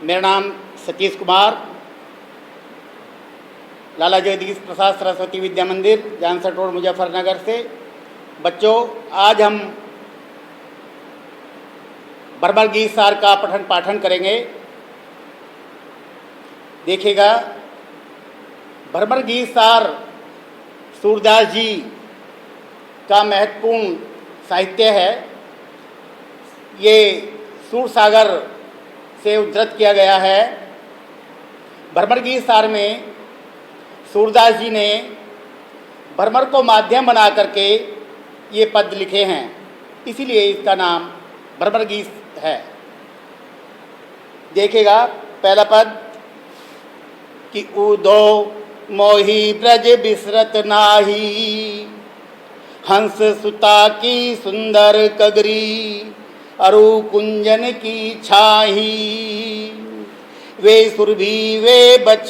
मेरा नाम सतीश कुमार, लाला जगदीश प्रसाद सरस्वती विद्या मंदिर, जानसठ रोड, मुजफ्फरनगर से। बच्चों, आज हम बर्बर गीत सार का पठन पाठन करेंगे। देखिएगा, बर्बर गीत सार सूरदास जी का महत्वपूर्ण साहित्य है। ये सूरसागर से उद्धृत किया गया है। भ्रमर गीत सार में सूरदास जी ने भ्रमर को माध्यम बना करके ये पद लिखे हैं, इसीलिए इसका नाम भ्रमर गीत है। देखिएगा, पहला पद कि उदो मोही ब्रज बिसरत नाही, हंस सुता की सुंदर कगरी, अरु कुंजन की छाही। वे सुरभि वे बछ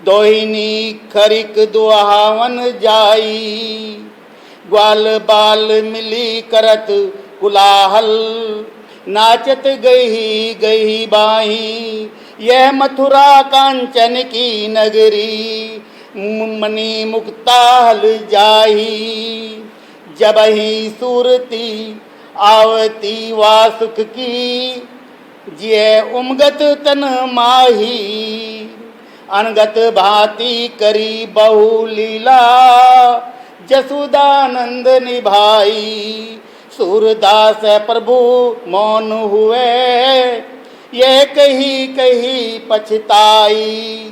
दोहिनी, खरिक दुहावन जाई। ग्वाल बाल मिली करत कुलाहल, नाचत गही गही बाही। यह मथुरा कांचन की नगरी, मणि मुक्ता हल जाही। जब ही सूरती आवती वासुक की, जिय उमगत तन माही। अनगत भांति करी बहु लीला, जसुदानंद निभाई। सूरदास प्रभु मौन हुए, यह कही कही पछताई।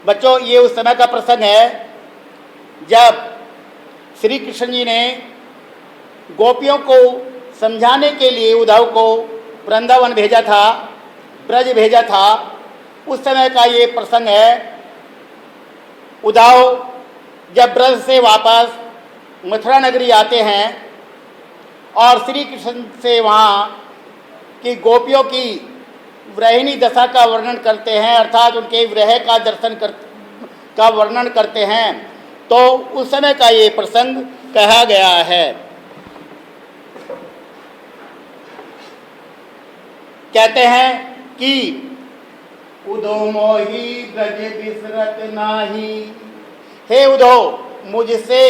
बच्चों, ये उस समय का प्रसंग है जब श्री कृष्ण जी ने गोपियों को समझाने के लिए उद्धव को वृंदावन भेजा था, ब्रज भेजा था। उस समय का ये प्रसंग है। उद्धव जब ब्रज से वापस मथुरा नगरी आते हैं और श्री कृष्ण से वहाँ की गोपियों की विरहिणी दशा का वर्णन करते हैं, अर्थात उनके विरह का का वर्णन करते हैं, तो उस समय का ये प्रसंग कहा गया है। कहते हैं कि उदो मोही ब्रज बिसरत नाही। हे उदो, मुझसे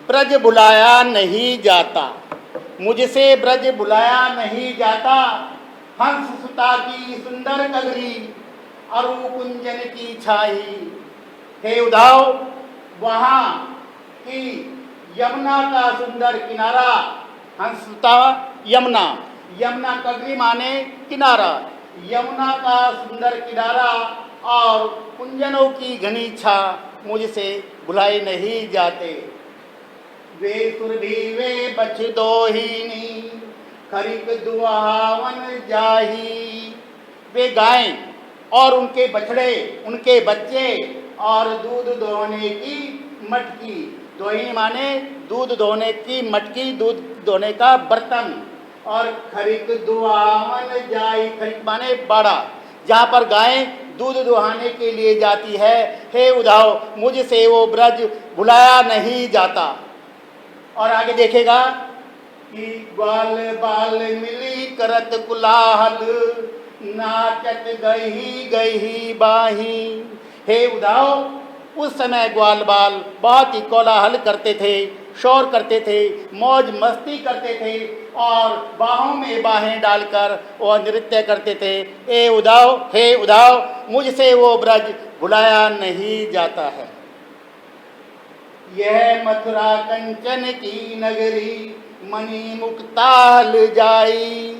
ब्रज बुलाया नहीं जाता, मुझसे ब्रज बुलाया नहीं जाता। हंस सुता की सुंदर कगरी, अरु कुंजन की छाई। हे उद्धव, वहाँ की यमुना का सुंदर किनारा, हंस सुता यमुना, यमुना कगरी माने किनारा, यमुना का सुंदर किनारा और कुंजनों की घनी छा मुझसे बुलाए नहीं जाते। वे सुरभि वे बछ दोहिनी, खरिक दुहावन जाही। वे गायें और उनके बछड़े, उनके बच्चे और दूध दोहने की मटकी। दोहिनी माने दूध दोहने की मटकी, दूध दोहने का बर्तन। और खरिक दुहावन जाई, खरिक माने बाड़ा, जहाँ पर गायें दूध दुहाने के लिए जाती है। हे उद्धव, मुझसे वो ब्रज बुलाया नहीं जाता। और आगे देखेगा कि ग्वाल बाल मिली करत कुलाहल, नाचत गही गही बाही। हे उद्धव, उस समय ग्वाल बाल बहुत ही कोलाहल करते थे, शोर करते थे, मौज मस्ती करते थे और बाहों में बाहें डालकर वह नृत्य करते थे। हे उद्धव, मुझसे वो ब्रज बुलाया नहीं जाता है। यह मथुरा कंचन की नगरी, मणि मुक्ता हल जाई।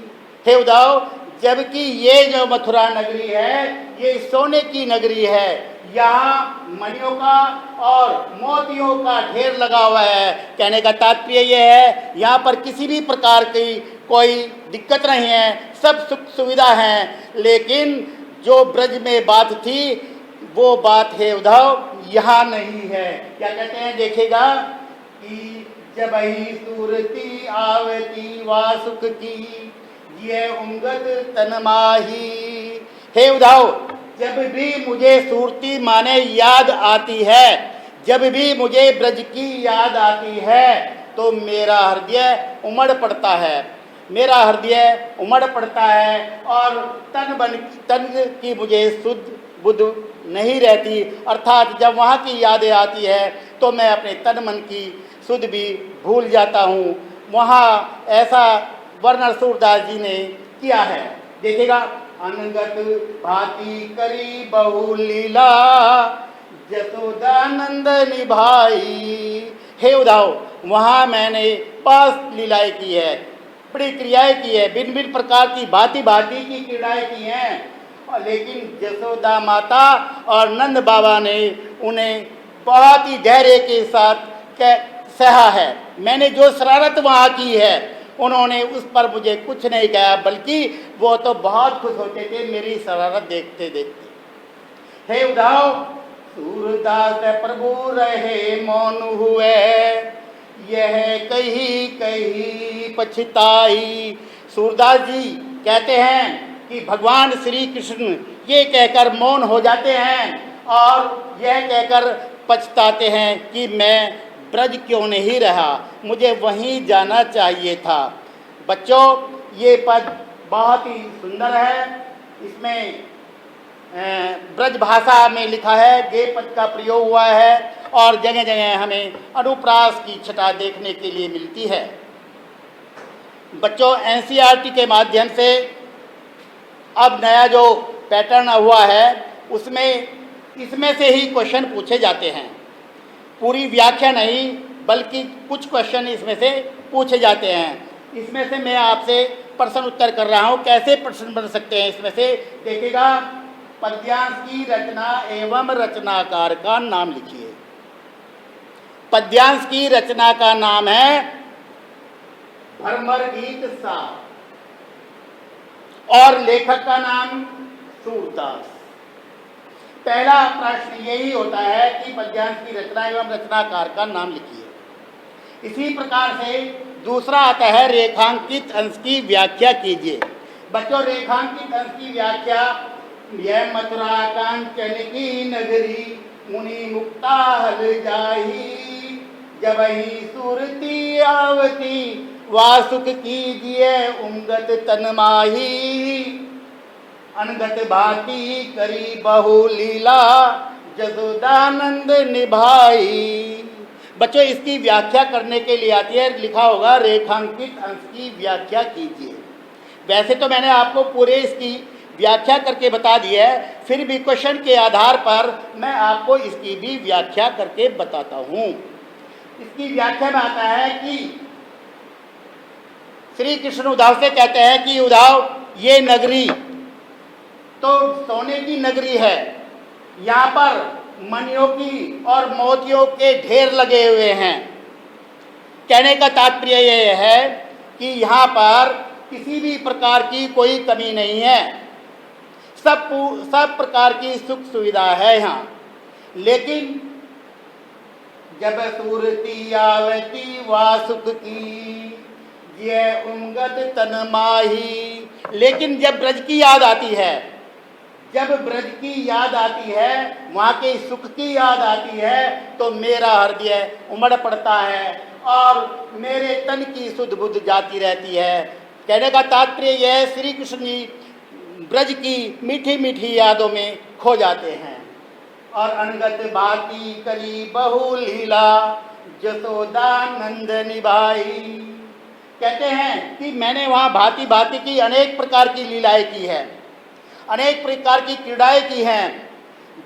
हे उद्धव, जबकि ये जो मथुरा नगरी है, ये सोने की नगरी है। यहाँ मणियों का और मोतियों का ढेर लगा हुआ है। कहने का तात्पर्य ये है, यहाँ पर किसी भी प्रकार की कोई दिक्कत नहीं है, सब सुख सुविधा हैं। लेकिन जो ब्रज में बात थी, वो बात है उद्धव यहाँ नहीं है। क्या कहते हैं, देखेगा कि जब ही सूरती आवती वासुक की, ये उंगत तन माही। हे उद्धव, जब भी मुझे सूरती माने याद आती है, जब भी मुझे ब्रज की याद आती है, तो मेरा हृदय उमड़ पड़ता है। मेरा हृदय उमड़ पड़ता है और तन की मुझे शुद्ध बुद्ध नहीं रहती। अर्थात जब वहाँ की यादें आती है तो मैं अपने तन मन की शुद्ध भी भूल जाता हूँ। वहाँ ऐसा वर्णन सूरदास जी ने किया है। देखिएगा, अनगत भांति करी बहु लीला जसोदानंद निभाई। हे उद्धव, वहाँ मैंने पास लीलाएं की है, बड़ी क्रियाएं की है, भिन्न भिन्न प्रकार की भांति भांति की क्रीड़ाएं की हैं, लेकिन जसोदा माता और नंद बाबा ने उन्हें बहुत ही धैर्य के साथ सहा है। मैंने जो शरारत वहाँ की है उन्होंने उस पर मुझे कुछ नहीं कहा, बल्कि वो तो बहुत खुश होते थे मेरी शरारत देखते देखते। हे उद्धव, सूरदास प्रभु रहे मौन हुए, यह कही कही पछताई। सूरदास जी कहते हैं कि भगवान श्री कृष्ण ये कहकर मौन हो जाते हैं और यह कहकर पछताते हैं कि मैं ब्रज क्यों नहीं रहा, मुझे वहीं जाना चाहिए था। बच्चों, ये पद बहुत ही सुंदर है। इसमें ब्रज भाषा में लिखा है, गे पद का प्रयोग हुआ है और जगह जगह हमें अनुप्रास की छटा देखने के लिए मिलती है। बच्चों, एनसीईआरटी के माध्यम से अब नया जो पैटर्न हुआ है उसमें इसमें से ही क्वेश्चन पूछे जाते हैं। पूरी व्याख्या नहीं बल्कि कुछ क्वेश्चन इसमें से पूछे जाते हैं। इसमें से मैं आपसे प्रश्न उत्तर कर रहा हूँ। कैसे प्रश्न बन सकते हैं इसमें से? देखिएगा, पद्यांश की रचना एवं रचनाकार का नाम लिखिए। पद्यांश की रचना का नाम है भ्रमर गीत सार और लेखक का नाम सूरदास। पहला प्रश्न यही होता है कि पद्यांश की रचना एवं रचनाकार का नाम लिखिए। इसी प्रकार से दूसरा आता है रेखांकित अंश की व्याख्या कीजिए। बच्चों, रेखांकित अंश की व्याख्या, यह मथुरा कांचन की नगरी, मुनि मुक्ता हल जाही, जब ही सुरती आवती, वासुक कीजिए उमगत तन माही, अनगत भांति करी बहु लीला, जसोदानंद निभाई। बच्चों, इसकी व्याख्या करने के लिए आती है, लिखा होगा रेखांकित अंश की व्याख्या कीजिए। वैसे तो मैंने आपको पूरे इसकी व्याख्या करके बता दी है, फिर भी क्वेश्चन के आधार पर मैं आपको इसकी भी व्याख्या करके बताता हूँ। इसकी व्याख्या में आता है कि श्री कृष्ण उद्धव से कहते हैं कि उद्धव, ये नगरी तो सोने की नगरी है, यहाँ पर मणियों की और मोतियों के ढेर लगे हुए हैं। कहने का तात्पर्य यह है कि यहाँ पर किसी भी प्रकार की कोई कमी नहीं है, सब प्रकार की सुख सुविधा है यहाँ। लेकिन जब सूरती आवती वासुक की, ये उमगत तन माही। लेकिन जब ब्रज की याद आती है, जब ब्रज की याद आती है, वहाँ के सुख की याद आती है, तो मेरा हृदय उमड़ पड़ता है और मेरे तन की सुध बुध जाती रहती है। कहने का तात्पर्य यह है, श्री कृष्ण जी ब्रज की मीठी मीठी यादों में खो जाते हैं। और अनगत भांति करी बहु लीला, जसोदानंद निभाई। कहते हैं कि मैंने वहाँ भांति भांति की अनेक प्रकार की लीलाएं की है, अनेक प्रकार की क्रीड़ाएं की हैं।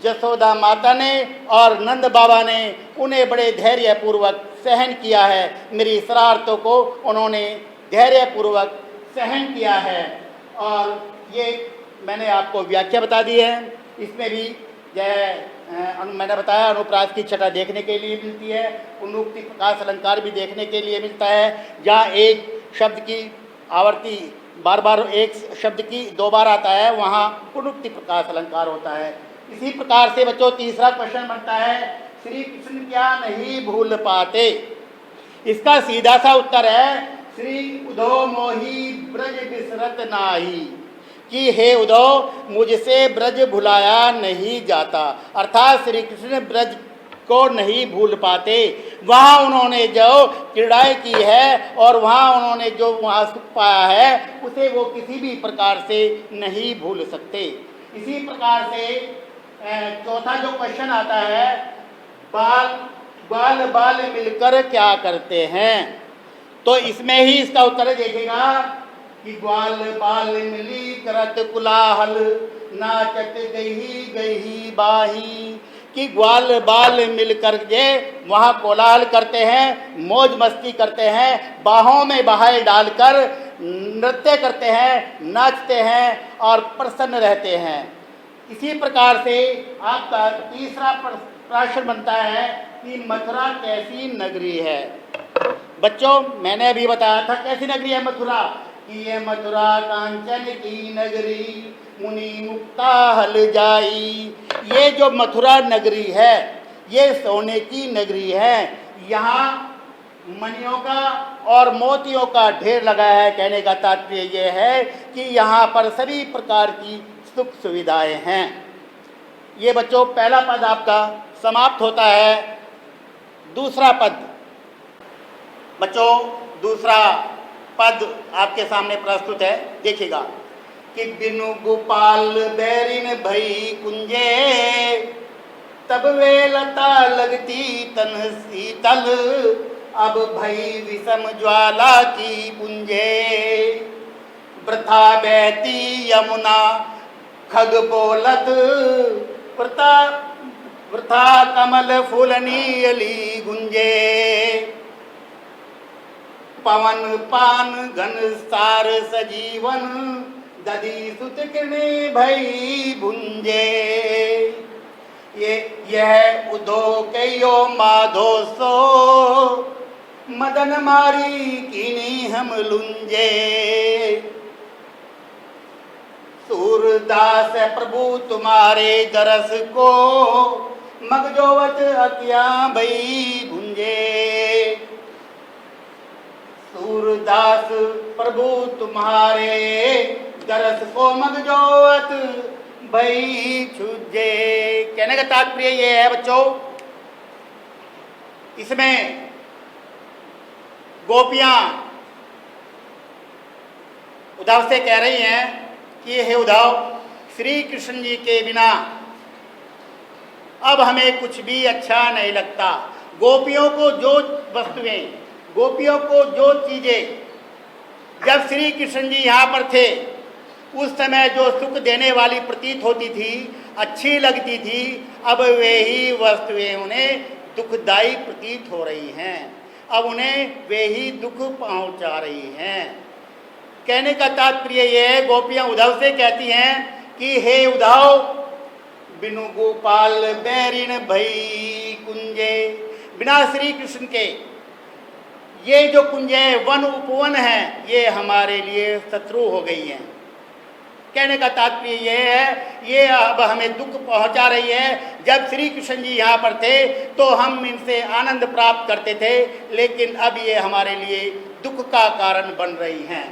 जसोदा माता ने और नंद बाबा ने उन्हें बड़े धैर्यपूर्वक सहन किया है, मेरी शरारतों को उन्होंने धैर्यपूर्वक सहन किया है। और ये मैंने आपको व्याख्या बता दी है। इसमें भी मैंने बताया अनुप्रास की छटा देखने के लिए मिलती है, उन्मुक्ति प्रकाश अलंकार भी देखने के लिए मिलता है, जहाँ एक शब्द की आवर्ती बार बार एक शब्द की दो बार आता है, वहाँ पुनरुक्ति प्रकाश अलंकार होता है। इसी प्रकार से बच्चों तीसरा क्वेश्चन बनता है, श्री कृष्ण क्या नहीं भूल पाते? इसका सीधा सा उत्तर है, श्री उद्धव मोही ब्रज बिसरत नाही, कि हे उद्धव मुझसे ब्रज भुलाया नहीं जाता। अर्थात श्री कृष्ण ब्रज को नहीं भूल पाते, वहाँ उन्होंने जो क्रीड़ाएँ की है और वहाँ उन्होंने जो वहाँ सुख पाया है उसे वो किसी भी प्रकार से नहीं भूल सकते। इसी प्रकार से चौथा जो क्वेश्चन आता है, बाल बाल बाल मिलकर क्या करते हैं, तो इसमें ही इसका उत्तर देखेगा कि ग्वाल बाल मिली करत कुलाहल, नाचत गही गही बाही। कि ग्वाल बाल मिलकर के वहाँ कोलाहल करते हैं, मौज मस्ती करते हैं, बाहों में बहाए डालकर नृत्य करते हैं, नाचते हैं और प्रसन्न रहते हैं। इसी प्रकार से आपका तीसरा प्रश्न बनता है कि मथुरा कैसी नगरी है। बच्चों, मैंने अभी बताया था कैसी नगरी है मथुरा, कि ये मथुरा कांचन की नगरी, मुनि मुक्ता हल जाई। ये जो मथुरा नगरी है ये सोने की नगरी है। यहाँ मणियों का और मोतियों का ढेर लगा है। कहने का तात्पर्य ये है कि यहाँ पर सभी प्रकार की सुख सुविधाएं हैं। ये बच्चों पहला पद आपका समाप्त होता है। दूसरा पद बच्चों, दूसरा पद आपके सामने प्रस्तुत है, देखिएगा कि बिनु गोपाल बैरिन भई कुंजे, तब वे लता लगती तन शीतल, अब भई विषम ज्वाला की पुंजे। वृथा बहती यमुना खग बोलत, वृथा कमल फूलनी अली गुंजे। पवन पान घन सार सजीवन, दधी सुत किरणे भई भुंजे। यह उदो कयो माधो सो, मदन मारी कीनी हम लुंजे। सूरदास प्रभु तुम्हारे दरस को, मगजोवत अकिया भई भुंजे। सूरदास प्रभु तुम्हारे दरस को, मगजोवत भई छुजे। कहने का तात्पर्य ये है बच्चों, इसमें गोपियां उद्धव से कह रही हैं कि हे उद्धव, श्री कृष्ण जी के बिना अब हमें कुछ भी अच्छा नहीं लगता। गोपियों को जो वस्तुएं, गोपियों को जो चीजें जब श्री कृष्ण जी यहाँ पर थे उस समय जो सुख देने वाली प्रतीत होती थी, अच्छी लगती थी, अब वे ही वस्तुएं उन्हें दुखदायी प्रतीत हो रही हैं। अब उन्हें वे ही दुख पहुंचा रही हैं। कहने का तात्पर्य ये है, गोपियां उद्धव से कहती हैं कि हे उद्धव, बिनु गोपाल बैरिन भई कुंजे, बिना श्री कृष्ण के ये जो कुंजे वन उपवन हैं ये हमारे लिए शत्रु हो गई हैं। कहने का तात्पर्य ये है, ये अब हमें दुख पहुंचा रही है। जब श्री कृष्ण जी यहाँ पर थे तो हम इनसे आनंद प्राप्त करते थे, लेकिन अब ये हमारे लिए दुख का कारण बन रही हैं।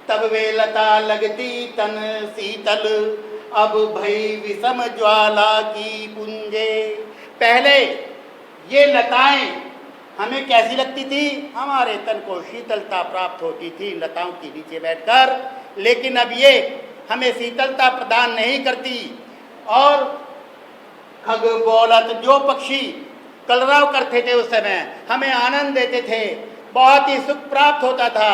तब वे लता लगती तन शीतल, अब भई विषम ज्वाला की पुंजे। पहले ये लताएं हमें कैसी लगती थी, हमारे तन को शीतलता प्राप्त होती थी लताओं के नीचे बैठकर, लेकिन अब ये हमें शीतलता प्रदान नहीं करती। और खग बोलत, जो पक्षी कलरव करते थे उस समय हमें आनंद देते थे, बहुत ही सुख प्राप्त होता था।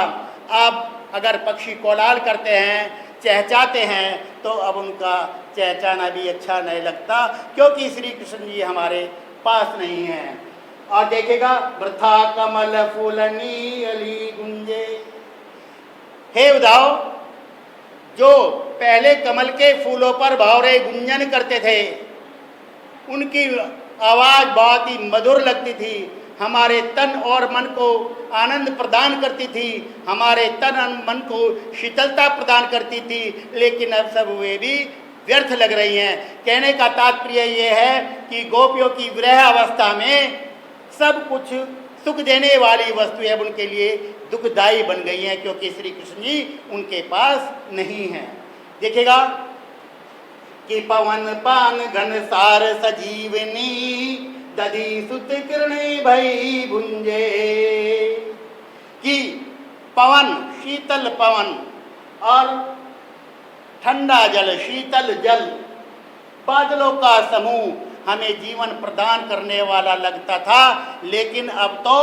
अब अगर पक्षी कोलाहल करते हैं, चहचाते हैं, तो अब उनका चहचाना भी अच्छा नहीं लगता, क्योंकि श्री कृष्ण जी हमारे पास नहीं हैं। और देखेगा, वृथा कमल फूलनी अली गुंजे। हे उद्धव, जो पहले कमल के फूलों पर भौरे गुंजन करते थे, उनकी आवाज़ बहुत ही मधुर लगती थी, हमारे तन और मन को आनंद प्रदान करती थी, हमारे तन और मन को शीतलता प्रदान करती थी, लेकिन अब सब वे भी व्यर्थ लग रही हैं। कहने का तात्पर्य ये है कि गोपियों की विरह अवस्था में सब कुछ सुख देने वाली वस्तुएं अब उनके लिए दुखदायी बन गई हैं, क्योंकि श्री कृष्ण जी उनके पास नहीं हैं। देखिएगा कि पवन पान घन सार सजीवनी, दधी सुत किरणे भई भुंजे। कि पवन, शीतल पवन और ठंडा जल, शीतल जल, बादलों का समूह हमें जीवन प्रदान करने वाला लगता था, लेकिन अब तो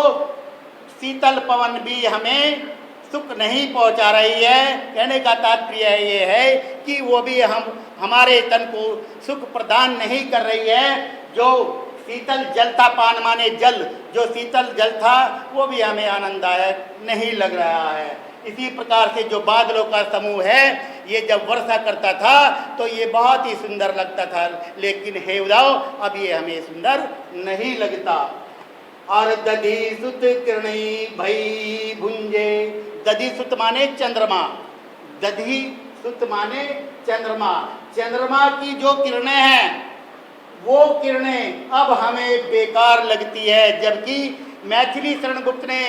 शीतल पवन भी हमें सुख नहीं पहुंचा रही है। कहने का तात्पर्य ये है कि वो भी हमारे तन को सुख प्रदान नहीं कर रही है। जो शीतल जल था, पान माने जल, जो शीतल जल था वो भी हमें आनंददायक नहीं लग रहा है। इसी प्रकार से जो बादलों का समूह है, ये जब वर्षा करता था तो ये बहुत ही सुंदर लगता था, लेकिन हे उदाव अब ये हमें सुंदर नहीं लगता। और दधी सुत किरणी भई भुंजे, दधी सुत माने चंद्रमा, दधी सुत माने चंद्रमा, चंद्रमा की जो किरणें हैं वो किरणें अब हमें बेकार लगती है। जबकि मैथिली शरण गुप्त ने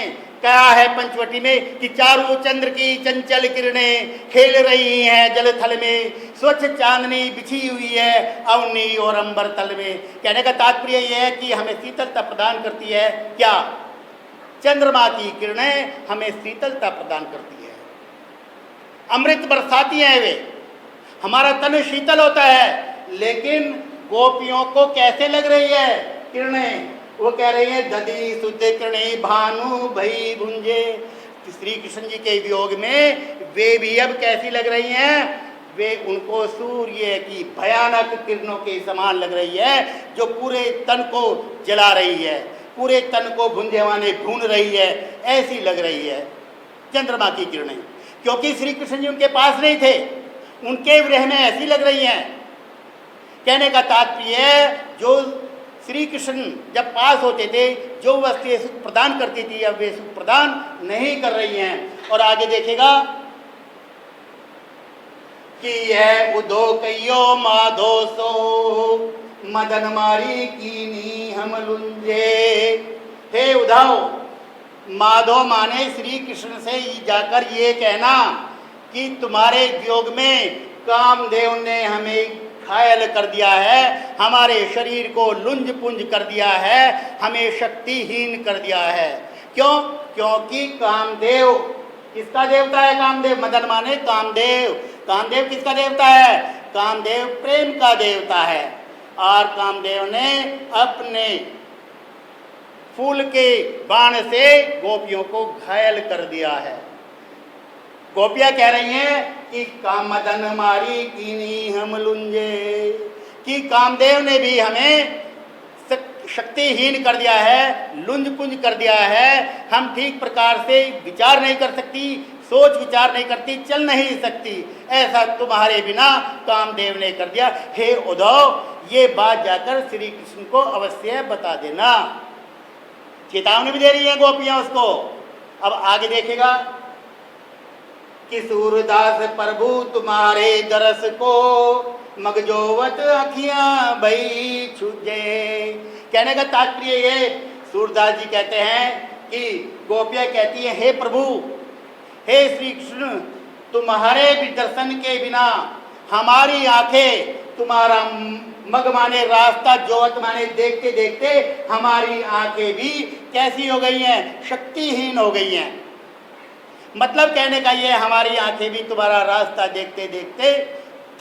कहा है पंचवटी में कि चारों चंद्र की चंचल किरणें खेल रही हैं जल थल में, स्वच्छ चांदनी बिछी हुई है अवनी और अंबर तल में। कहने का तात्पर्य यह है कि हमें शीतलता प्रदान करती है। क्या? चंद्रमा की किरणें हमें शीतलता प्रदान करती है, अमृत बरसाती है वे, हमारा तन शीतल होता है। लेकिन गोपियों को कैसे लग रही है किरणें? वो कह रही है दधी सुत किरणे भानु भई भुंजे। श्री कृष्ण जी के वियोग में वे भी अब कैसी लग रही हैं? वे उनको सूर्य की भयानक किरणों के समान लग रही है, जो पूरे तन को जला रही है, पूरे तन को भुंजे माने भून रही है, ऐसी लग रही है चंद्रमा की किरणें। क्योंकि श्री कृष्ण जी उनके पास नहीं थे, उनके विरह में ऐसी लग रही हैं। कहने का तात्पर्य जो श्री कृष्ण जब पास होते थे, जो वस्तुएं सुख प्रदान करती थी, अब वे सुख प्रदान नहीं कर रही हैं। और आगे देखेगा कि यह उदो कयो माधो सो मदन मारी कीनी हम लुंजे। हे उद्धव, माधो माने श्री कृष्ण से जाकर ये कहना कि तुम्हारे वियोग में कामदेव ने हमें घायल कर दिया है, हमारे शरीर को लुंज पुंज कर दिया है, हमें शक्तिहीन कर दिया है। क्यों? क्योंकि कामदेव किसका देवता है? कामदेव, मदन माने कामदेव। कामदेव किसका देवता है? कामदेव प्रेम का देवता है। और कामदेव ने अपने फूल के बाण से गोपियों को घायल कर दिया है। गोपियां कह रही हैं कि कामदन मारी कीनी हम लुंजे, कि कामदेव ने भी हमें शक्तिहीन कर दिया है, लुंज पुंज कर दिया है, हम ठीक प्रकार से विचार नहीं कर सकती, सोच विचार नहीं करती, चल नहीं सकती, ऐसा तुम्हारे बिना कामदेव ने कर दिया। हे उद्धव, ये बात जाकर श्री कृष्ण को अवश्य बता देना। चेतावनी भी दे रही है गोपियां उसको। अब आगे देखेगा कि सूरदास प्रभु तुम्हारे दरस को मगजोवत अखियां भई छुजे। कहने का तात्पर्य ये, सूरदास जी कहते हैं कि गोपियां कहती हैं हे प्रभु, हे श्री कृष्ण, तुम्हारे भी दर्शन के बिना हमारी आंखें तुम्हारा मग माने रास्ता, जोत माने देखते देखते हमारी आंखें भी कैसी हो गई हैं? शक्तिहीन हो गई हैं। मतलब कहने का ये, हमारी आंखें भी तुम्हारा रास्ता देखते देखते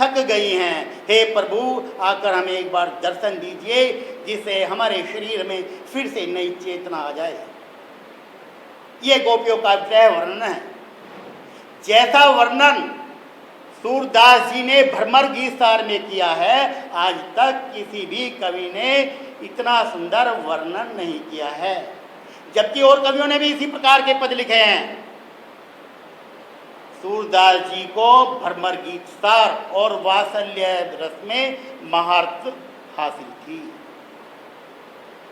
थक गई हैं। हे प्रभु, आकर हमें एक बार दर्शन दीजिए, जिससे हमारे शरीर में फिर से नई चेतना आ जाए। ये गोपियों का विरह वर्णन है। जैसा वर्णन सूरदास जी ने भ्रमर गीत सार में किया है, आज तक किसी भी कवि ने इतना सुंदर वर्णन नहीं किया है। जबकि और कवियों ने भी इसी प्रकार के पद लिखे हैं। सूरदास जी को भ्रमर गीत सार और वात्सल्य रस में महारत हासिल थी।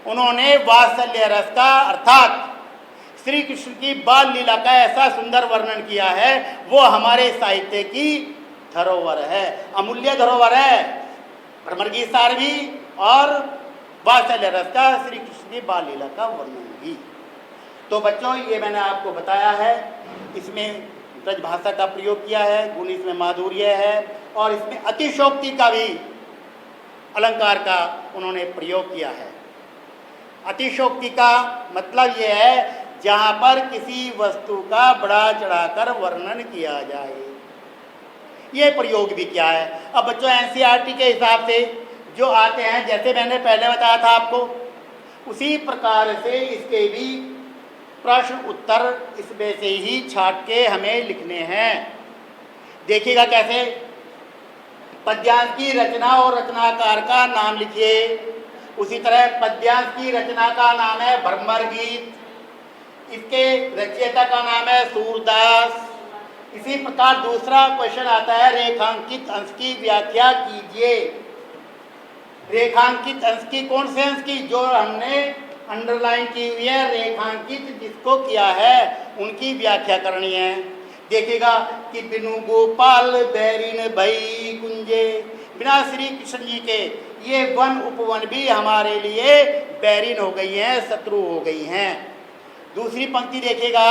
उन्होंने वात्सल्य रस का अर्थात श्री कृष्ण की बाल लीला का ऐसा सुंदर वर्णन किया है, वो हमारे साहित्य की धरोहर है, अमूल्य धरोहर है। भ्रमर गीत सार भी और वात्सल्य रस का श्री कृष्ण की बाल लीला का वर्णन भी। तो बच्चों, ये मैंने आपको बताया है, इसमें ब्रज भाषा का प्रयोग किया है, गुण इसमें माधुर्य है, और इसमें अतिशोक्ति का भी अलंकार का उन्होंने प्रयोग किया है। अतिशोक्ति का मतलब यह है जहाँ पर किसी वस्तु का बढ़ा चढ़ाकर वर्णन किया जाए। ये प्रयोग भी क्या है। अब बच्चों एनसीईआरटी के हिसाब से जो आते हैं, जैसे मैंने पहले बताया था आपको, उसी प्रकार से इसके भी प्रश्न उत्तर इसमें से ही छाट के हमें लिखने हैं। देखिएगा कैसे। पद्यांश की रचना और रचनाकार का नाम लिखिए। उसी तरह पद्यांश की रचना का नाम है भ्रमर गीत, इसके रचयिता का नाम है सूरदास। इसी प्रकार दूसरा क्वेश्चन आता है रेखांकित अंश की व्याख्या कीजिए। रेखांकित अंश की, कौन से अंश की? जो हमने अंडरलाइन की हुई है, रेखांकित जिसको किया है उनकी व्याख्या करनी है। देखिएगा कि बिनु गोपाल बैरिन भई कुंजे, बिना श्री कृष्ण जी के ये वन उपवन भी हमारे लिए बैरिन हो गई हैं, शत्रु हो गई हैं। दूसरी पंक्ति देखिएगा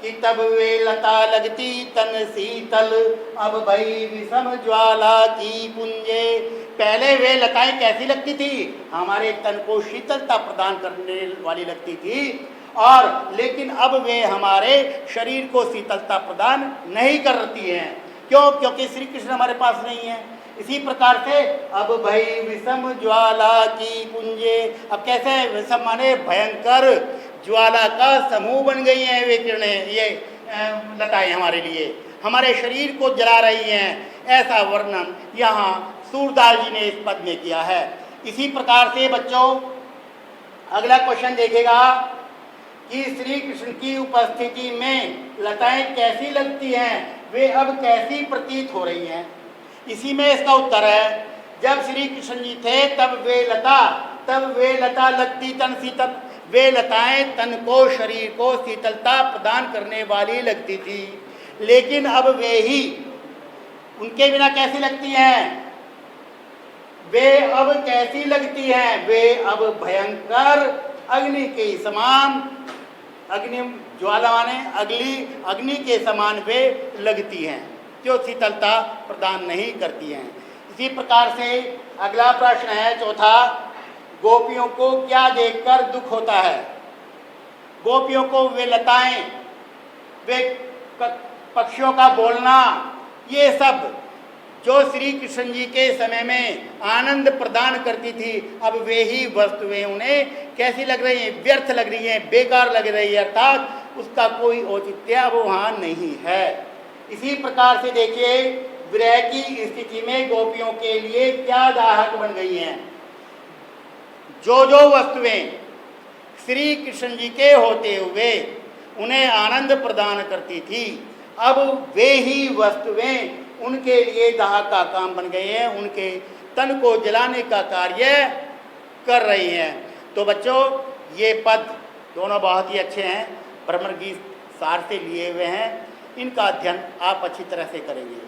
कि तब वे लता लगती तन शीतल, अब भई विषम ज्वाला की पुंजे। पहले वे लताएं कैसी लगती थी? हमारे तन को शीतलता प्रदान करने वाली लगती थी, और लेकिन अब वे हमारे शरीर को शीतलता प्रदान नहीं करती हैं। क्यों? क्योंकि श्री कृष्ण हमारे पास नहीं है। इसी प्रकार से अब भई विषम ज्वाला की पुंजे। अब कैसे? विषम माने भयंकर, ज्वाला का समूह बन गई हैं वे किरणें, ये लताएं हमारे लिए, हमारे शरीर को जला रही हैं। ऐसा वर्णन यहाँ सूरदास जी ने इस पद में किया है। इसी प्रकार से बच्चों अगला क्वेश्चन देखेगा कि श्री कृष्ण की उपस्थिति में लताएं कैसी लगती हैं, वे अब कैसी प्रतीत हो रही हैं। इसी में इसका उत्तर है जब श्री कृष्ण जी थे तब वे लता लगती तन शीतल, वे लताएं तन को, शरीर को शीतलता प्रदान करने वाली लगती थी। लेकिन अब वे ही उनके बिना कैसी लगती हैं? वे अब कैसी लगती हैं? वे अब भयंकर अग्नि के समान, अग्नि ज्वाला माने अग्नि के समान वे लगती हैं, जो शीतलता प्रदान नहीं करती हैं। इसी प्रकार से अगला प्रश्न है चौथा, गोपियों को क्या देखकर दुख होता है? गोपियों को वे लताएं, वे पक्षियों का बोलना, ये सब जो श्री कृष्ण जी के समय में आनंद प्रदान करती थी, अब वे ही वस्तुएं उन्हें कैसी लग रही हैं? व्यर्थ लग रही हैं, बेकार लग रही है, अर्थात उसका कोई औचित्य अब वहाँ नहीं है। इसी प्रकार से देखिए विरह की स्थिति में गोपियों के लिए क्या दाहक बन गई हैं। जो वस्तुएं श्री कृष्ण जी के होते हुए उन्हें आनंद प्रदान करती थी, अब वे ही वस्तुएं उनके लिए दाह का काम बन गए हैं, उनके तन को जलाने का कार्य कर रही हैं। तो बच्चों ये पद दोनों बहुत ही अच्छे हैं, भ्रमर गीत सार से लिए हुए हैं। इनका अध्ययन आप अच्छी तरह से करेंगे।